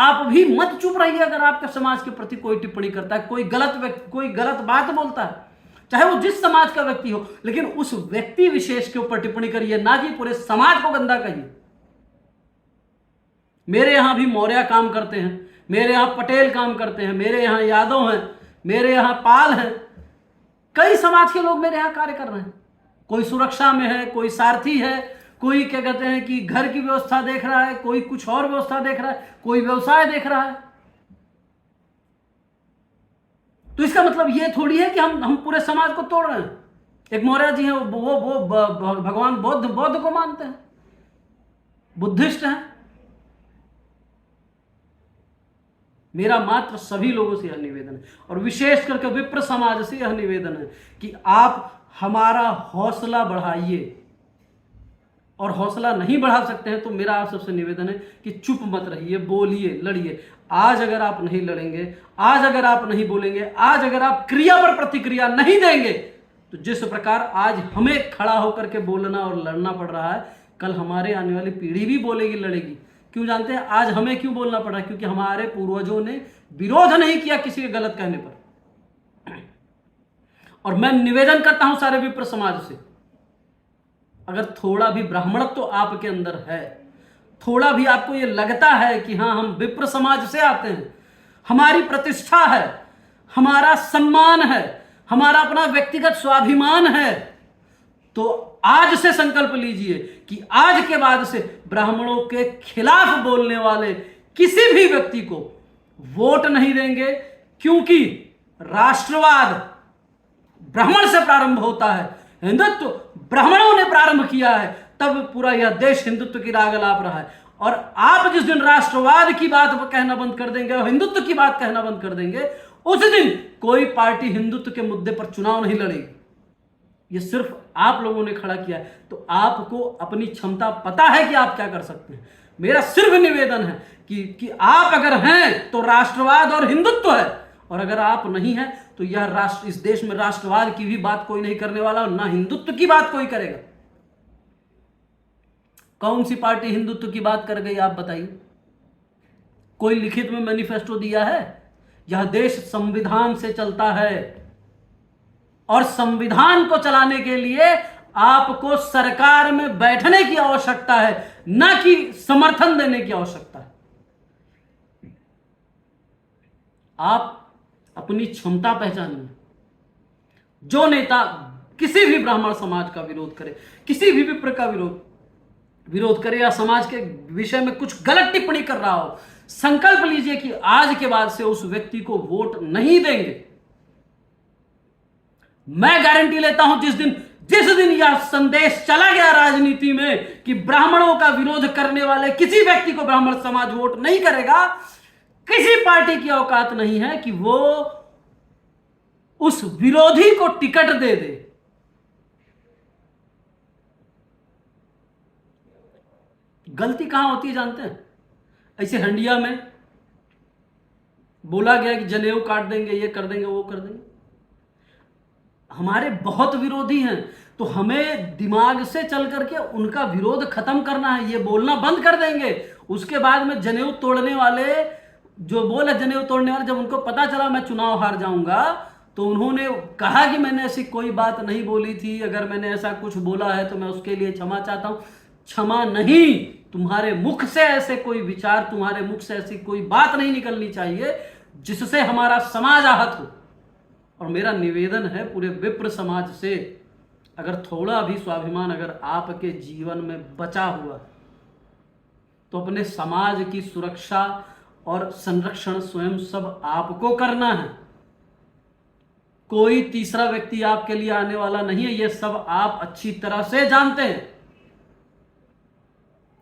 आप भी मत चुप रहिए अगर आपके समाज के प्रति कोई टिप्पणी करता है, कोई गलत बात बोलता है, चाहे वो जिस समाज का व्यक्ति हो, लेकिन उस व्यक्ति विशेष के ऊपर टिप्पणी करिए, ना कि पूरे समाज को गंदा कहिए। मेरे यहां भी मौर्य काम करते हैं, मेरे यहां पटेल काम करते हैं, मेरे यहां यादव हैं, मेरे यहां पाल हैं, कई समाज के लोग मेरे यहां कार्य कर रहे हैं। कोई सुरक्षा में है, कोई सारथी है, कोई क्या कहते हैं कि घर की व्यवस्था देख रहा है, कोई कुछ और व्यवस्था देख रहा है, कोई व्यवसाय देख रहा है। तो इसका मतलब यह थोड़ी है कि हम पूरे समाज को तोड़ रहे हैं। एक मौर्य जी हैं, वो भगवान बौद्ध को मानते हैं, बुद्धिस्ट हैं। मेरा मात्र सभी लोगों से यह निवेदन है, और विशेष करके विप्र समाज से यह निवेदन है कि आप हमारा हौसला बढ़ाइए, और हौसला नहीं बढ़ा सकते हैं तो मेरा आप सबसे निवेदन है कि चुप मत रहिए, बोलिए, लड़िए। आज अगर आप नहीं लड़ेंगे, आज अगर आप नहीं बोलेंगे, आज अगर आप क्रिया पर प्रतिक्रिया नहीं देंगे, तो जिस प्रकार आज हमें खड़ा होकर के बोलना और लड़ना पड़ रहा है, कल हमारे आने वाली पीढ़ी भी बोलेगी, लड़ेगी। क्यों जानते हैं आज हमें क्यों बोलना पड़ रहा है? क्योंकि हमारे पूर्वजों ने विरोध नहीं किया किसी के गलत कहने पर। और मैं निवेदन करता हूं सारे विप्र समाज से, अगर थोड़ा भी ब्राह्मणत्व तो आपके अंदर है, थोड़ा भी आपको यह लगता है कि हाँ हम विप्र समाज से आते हैं, हमारी प्रतिष्ठा है, हमारा सम्मान है, हमारा अपना व्यक्तिगत स्वाभिमान है, तो आज से संकल्प लीजिए कि आज के बाद से ब्राह्मणों के खिलाफ बोलने वाले किसी भी व्यक्ति को वोट नहीं देंगे। क्योंकि राष्ट्रवाद ब्राह्मण से प्रारंभ होता है, हिंदुत्व ब्राह्मणों ने प्रारंभ किया है, तब पूरा यह देश हिंदुत्व की राग अलाप रहा है। और आप जिस दिन राष्ट्रवाद की बात कहना बंद कर देंगे और हिंदुत्व की बात कहना बंद कर देंगे, उस दिन कोई पार्टी हिंदुत्व के मुद्दे पर चुनाव नहीं लड़ेगी। ये सिर्फ आप लोगों ने खड़ा किया है, तो आपको अपनी क्षमता पता है कि आप क्या कर सकते हैं। मेरा सिर्फ निवेदन है कि आप अगर हैं तो राष्ट्रवाद और हिंदुत्व है, और अगर आप नहीं हैं तो यह राष्ट्र, इस देश में राष्ट्रवाद की भी बात कोई नहीं करने वाला और ना हिंदुत्व की बात कोई करेगा। कौन सी पार्टी हिंदुत्व की बात कर गई आप बताइए? कोई लिखित में मैनिफेस्टो दिया है? यह देश संविधान से चलता है, और संविधान को चलाने के लिए आपको सरकार में बैठने की आवश्यकता है, ना कि समर्थन देने की आवश्यकता है। आप अपनी क्षमता पहचानिए। जो नेता किसी भी ब्राह्मण समाज का विरोध करे, किसी भी विप्र का विरोध करे, या समाज के विषय में कुछ गलत टिप्पणी कर रहा हो, संकल्प लीजिए कि आज के बाद से उस व्यक्ति को वोट नहीं देंगे। मैं गारंटी लेता हूं जिस दिन यह संदेश चला गया राजनीति में कि ब्राह्मणों का विरोध करने वाले किसी व्यक्ति को ब्राह्मण समाज वोट नहीं करेगा, किसी पार्टी की औकात नहीं है कि वो उस विरोधी को टिकट दे दे। गलती कहां होती है जानते हैं? ऐसे हंडिया में बोला गया कि जनेऊ काट देंगे, ये कर देंगे, वो कर देंगे। हमारे बहुत विरोधी हैं, तो हमें दिमाग से चल करके उनका विरोध खत्म करना है। ये बोलना बंद कर देंगे। उसके बाद में जनेऊ तोड़ने वाले जो बोले, जनेऊ तोड़ने वाले, जब उनको पता चला मैं चुनाव हार जाऊंगा, तो उन्होंने कहा कि मैंने ऐसी कोई बात नहीं बोली थी, अगर मैंने ऐसा कुछ बोला है तो मैं उसके लिए क्षमा चाहता हूं। क्षमा नहीं, तुम्हारे मुख से ऐसे कोई विचार, तुम्हारे मुख से ऐसी कोई बात नहीं निकलनी चाहिए जिससे हमारा समाज आहत हो। और मेरा निवेदन है पूरे विप्र समाज से, अगर थोड़ा भी स्वाभिमान अगर आपके जीवन में बचा हुआ, तो अपने समाज की सुरक्षा और संरक्षण स्वयं सब आपको करना है। कोई तीसरा व्यक्ति आपके लिए आने वाला नहीं है, यह सब आप अच्छी तरह से जानते हैं।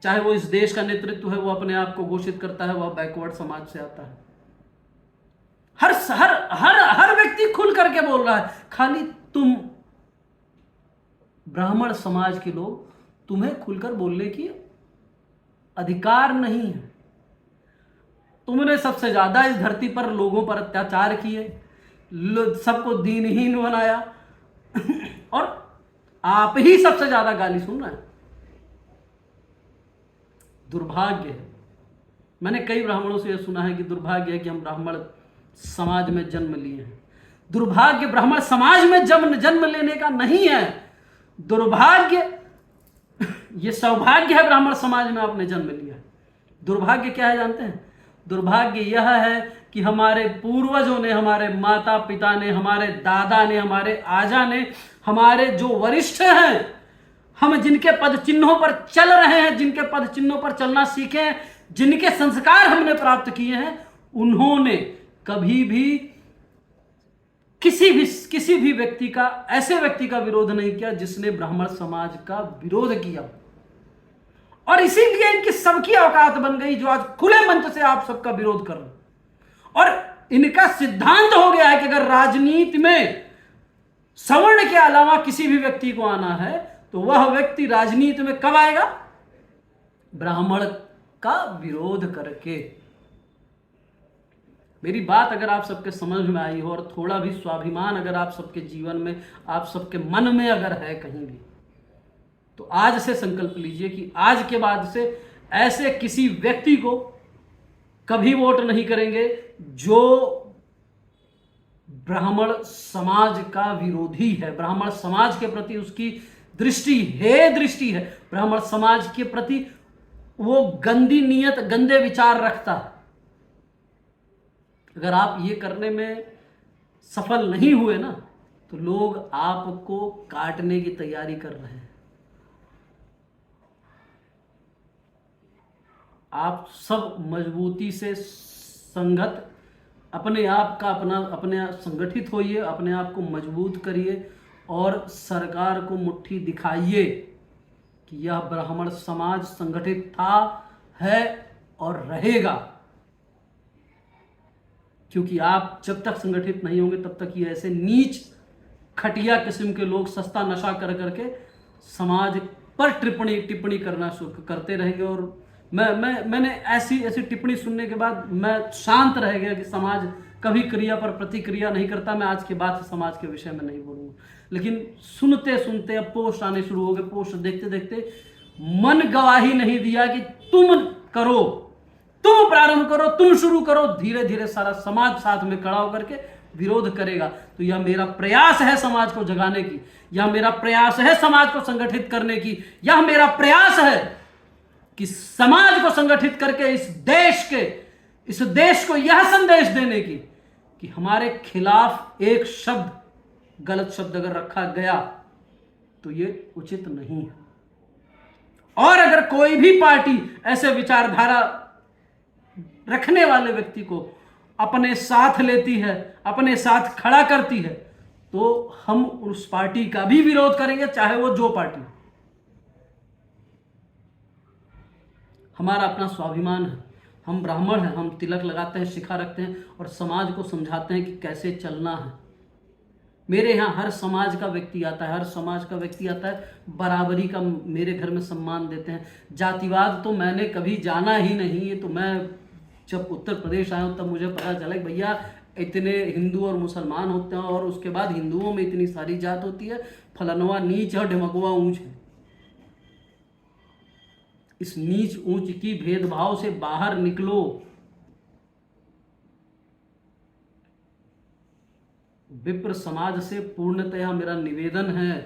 चाहे वो इस देश का नेतृत्व है, वो अपने आप को घोषित करता है वह बैकवर्ड समाज से आता है। हर व्यक्ति खुल करके बोल रहा है, खाली तुम ब्राह्मण समाज के लोग, तुम्हें खुलकर बोलने की अधिकार नहीं है। तुमने सबसे ज्यादा इस धरती पर लोगों पर अत्याचार किए, सबको दीनहीन बनाया और आप ही सबसे ज्यादा गाली सुन रहे हैं। दुर्भाग्य है मैंने कई ब्राह्मणों से यह सुना है कि दुर्भाग्य है कि हम ब्राह्मण समाज में जन्म लिए हैं। दुर्भाग्य ब्राह्मण समाज में जन्म लेने का नहीं है, दुर्भाग्य ये सौभाग्य है ब्राह्मण समाज में आपने जन्म लिया। दुर्भाग्य क्या है जानते हैं? दुर्भाग्य यह है कि हमारे पूर्वजों ने, हमारे माता पिता ने, हमारे दादा ने, हमारे आजा ने, हमारे जो वरिष्ठ हैं, हम जिनके पद चिन्हों पर चल रहे हैं, जिनके पद चिन्हों पर चलना सीखे हैं, जिनके संस्कार हमने प्राप्त किए हैं, उन्होंने कभी भी किसी भी व्यक्ति का, ऐसे व्यक्ति का विरोध नहीं किया जिसने ब्राह्मण समाज का विरोध किया। और इसीलिए इनकी सबकी औकात बन गई जो आज खुले मंच से आप सबका विरोध कर रहे। और इनका सिद्धांत हो गया है कि अगर राजनीति में सवर्ण के अलावा किसी भी व्यक्ति को आना है तो वह व्यक्ति राजनीति में कब आएगा? ब्राह्मण का विरोध करके। मेरी बात अगर आप सबके समझ में आई हो और थोड़ा भी स्वाभिमान अगर आप सबके जीवन में, आप सबके मन में अगर है कहीं भी, तो आज से संकल्प लीजिए कि आज के बाद से ऐसे किसी व्यक्ति को कभी वोट नहीं करेंगे जो ब्राह्मण समाज का विरोधी है, ब्राह्मण समाज के प्रति उसकी दृष्टि है, ब्राह्मण समाज के प्रति वो गंदी नीयत, गंदे विचार रखता है। अगर आप ये करने में सफल नहीं हुए ना, तो लोग आपको काटने की तैयारी कर रहे हैं। आप सब मजबूती से अपने आप संगठित होइए, अपने आप को मजबूत करिए और सरकार को मुट्ठी दिखाइए कि यह ब्राह्मण समाज संगठित था, है और रहेगा। क्योंकि आप जब तक संगठित नहीं होंगे तब तक ये ऐसे नीच खटिया किस्म के लोग सस्ता नशा कर करके समाज पर टिप्पणी करना करते रहेंगे। और मैंने ऐसी टिप्पणी सुनने के बाद मैं शांत रह गया कि समाज कभी क्रिया पर प्रतिक्रिया नहीं करता। मैं आज के बाद से समाज के विषय में नहीं बोलूँगा, लेकिन सुनते सुनते अब पोस्ट आने शुरू हो गए। पोस्ट देखते देखते मन गवाही नहीं दिया कि तुम करो, तुम प्रारंभ करो, तुम शुरू करो। धीरे धीरे सारा समाज साथ में खड़ा होकर के विरोध करेगा। तो यह मेरा प्रयास है समाज को जगाने की, यह मेरा प्रयास है समाज को संगठित करने की, यह मेरा प्रयास है कि समाज को संगठित करके इस देश को यह संदेश देने की कि हमारे खिलाफ एक शब्द, गलत शब्द अगर रखा गया तो ये उचित नहीं है। और अगर कोई भी पार्टी ऐसे विचारधारा रखने वाले व्यक्ति को अपने साथ लेती है, अपने साथ खड़ा करती है, तो हम उस पार्टी का भी विरोध करेंगे, चाहे वो जो पार्टी। हमारा अपना स्वाभिमान है, हम ब्राह्मण हैं, हम तिलक लगाते हैं, शिखा रखते हैं और समाज को समझाते हैं कि कैसे चलना है। मेरे यहाँ हर समाज का व्यक्ति आता है, बराबरी का मेरे घर में सम्मान देते हैं। जातिवाद तो मैंने कभी जाना ही नहीं। ये तो मैं जब उत्तर प्रदेश आया हूँ तब मुझे पता चला कि भैया इतने हिंदू और मुसलमान होते हैं और उसके बाद हिंदुओं में इतनी सारी जात होती है। फलनवा नीच है और ढिमकवा ऊंच है। इस नीच ऊंच की भेदभाव से बाहर निकलो। विप्र समाज से पूर्णतया मेरा निवेदन है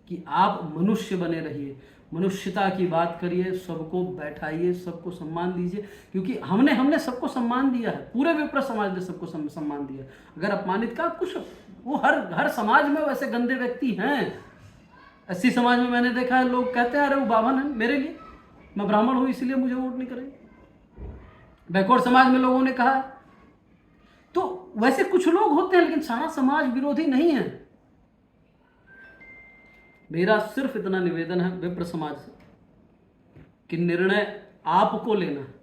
कि आप मनुष्य बने रहिए, मनुष्यता की बात करिए, सबको बैठाइए, सबको सम्मान दीजिए। क्योंकि हमने सबको सम्मान दिया है, पूरे विप्र समाज ने सबको सम्मान दिया। अगर अपमानित का कुछ, वो हर समाज में वैसे गंदे व्यक्ति हैं। ऐसी समाज में मैंने देखा है लोग कहते हैं अरे वो बावन है मेरे लिए, मैं ब्राह्मण हूं इसलिए मुझे वोट नहीं करेंगे। बैकवर्ड समाज में लोगों ने कहा। तो वैसे कुछ लोग होते हैं, लेकिन सारा समाज विरोधी नहीं है। मेरा सिर्फ इतना निवेदन है विप्र समाज से कि निर्णय आपको लेना है।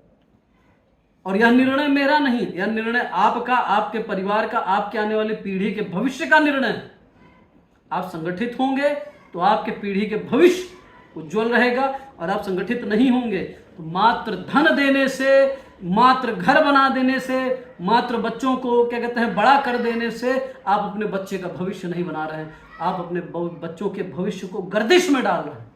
और यह निर्णय मेरा नहीं, यह निर्णय आपका, आपके परिवार का, आपके आने वाली पीढ़ी के भविष्य का निर्णय है। आप संगठित होंगे तो आपके पीढ़ी के भविष्य उज्जवल रहेगा, और आप संगठित नहीं होंगे तो मात्र धन देने से, मात्र घर बना देने से, मात्र बच्चों को क्या कहते हैं बड़ा कर देने से आप अपने बच्चे का भविष्य नहीं बना रहे हैं। आप अपने बच्चों के भविष्य को गर्दिश में डाल रहे हैं।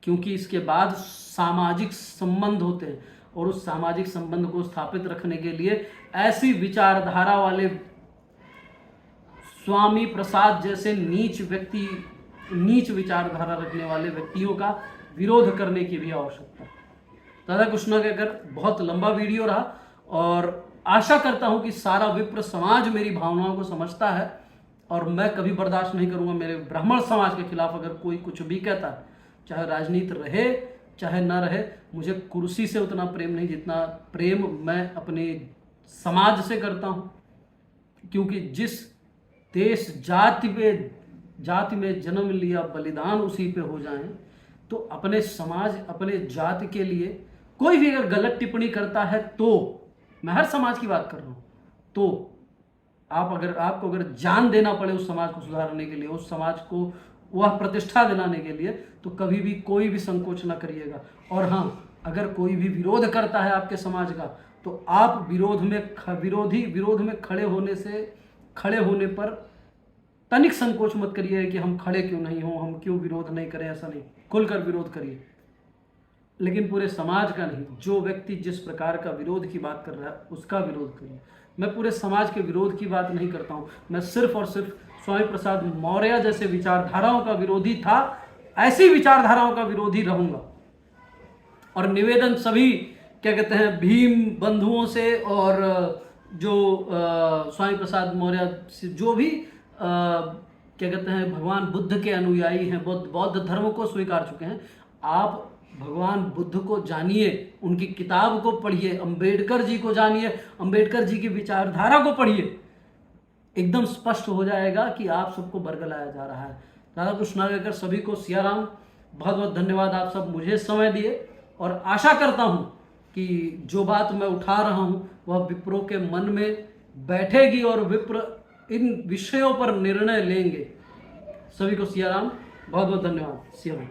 क्योंकि इसके बाद सामाजिक संबंध होते हैं, और उस सामाजिक संबंध को स्थापित रखने के लिए ऐसी विचारधारा वाले स्वामी प्रसाद जैसे नीच विचारधारा रखने वाले व्यक्तियों का विरोध करने की भी आवश्यकता है। दादा कुछ न कहकर बहुत लंबा वीडियो रहा, और आशा करता हूं कि सारा विप्र समाज मेरी भावनाओं को समझता है, और मैं कभी बर्दाश्त नहीं करूंगा मेरे ब्राह्मण समाज के खिलाफ अगर कोई कुछ भी कहता है, चाहे राजनीति रहे चाहे ना रहे। मुझे कुर्सी से उतना प्रेम नहीं जितना प्रेम मैं अपने समाज से करता हूं, क्योंकि जिस देश जाति में जन्म लिया बलिदान उसी पे हो जाएं, तो अपने समाज अपने जाति के लिए कोई भी अगर गलत टिप्पणी करता है, तो मैं हर समाज की बात कर रहा हूं, तो आपको अगर जान देना पड़े उस समाज को सुधारने के लिए, उस समाज को वह प्रतिष्ठा दिलाने के लिए, तो कभी भी कोई भी संकोच ना करिएगा। और हाँ, अगर कोई भी विरोध करता है आपके समाज का, तो आप विरोध में खड़े होने पर तनिक संकोच मत करिए कि हम खड़े क्यों नहीं हो, हम क्यों विरोध नहीं करें। ऐसा नहीं, खुलकर विरोध करिए, लेकिन पूरे समाज का नहीं। जो व्यक्ति जिस प्रकार का विरोध की बात कर रहा है उसका विरोध करिए। मैं पूरे समाज के विरोध की बात नहीं करता हूं, मैं सिर्फ और सिर्फ स्वामी प्रसाद मौर्य जैसे विचारधाराओं का विरोधी था, ऐसी विचारधाराओं का विरोधी रहूंगा। और निवेदन सभी क्या कहते हैं भीम बंधुओं से, और जो स्वामी प्रसाद मौर्य से जो भी क्या कहते हैं भगवान बुद्ध के अनुयायी हैं, बौद्ध धर्म को स्वीकार चुके हैं, आप भगवान बुद्ध को जानिए, उनकी किताब को पढ़िए, अंबेडकर जी को जानिए, अंबेडकर जी की विचारधारा को पढ़िए, एकदम स्पष्ट हो जाएगा कि आप सबको बरगलाया जा रहा है। ज़्यादा कुछ ना कहकर सभी को सिया राम। बहुत बहुत धन्यवाद, आप सब मुझे समय दिए, और आशा करता हूँ कि जो बात मैं उठा रहा हूँ वह विप्रों के मन में बैठेगी और विप्र इन विषयों पर निर्णय लेंगे। सभी को सिया राम, बहुत बहुत धन्यवाद। सिया राम।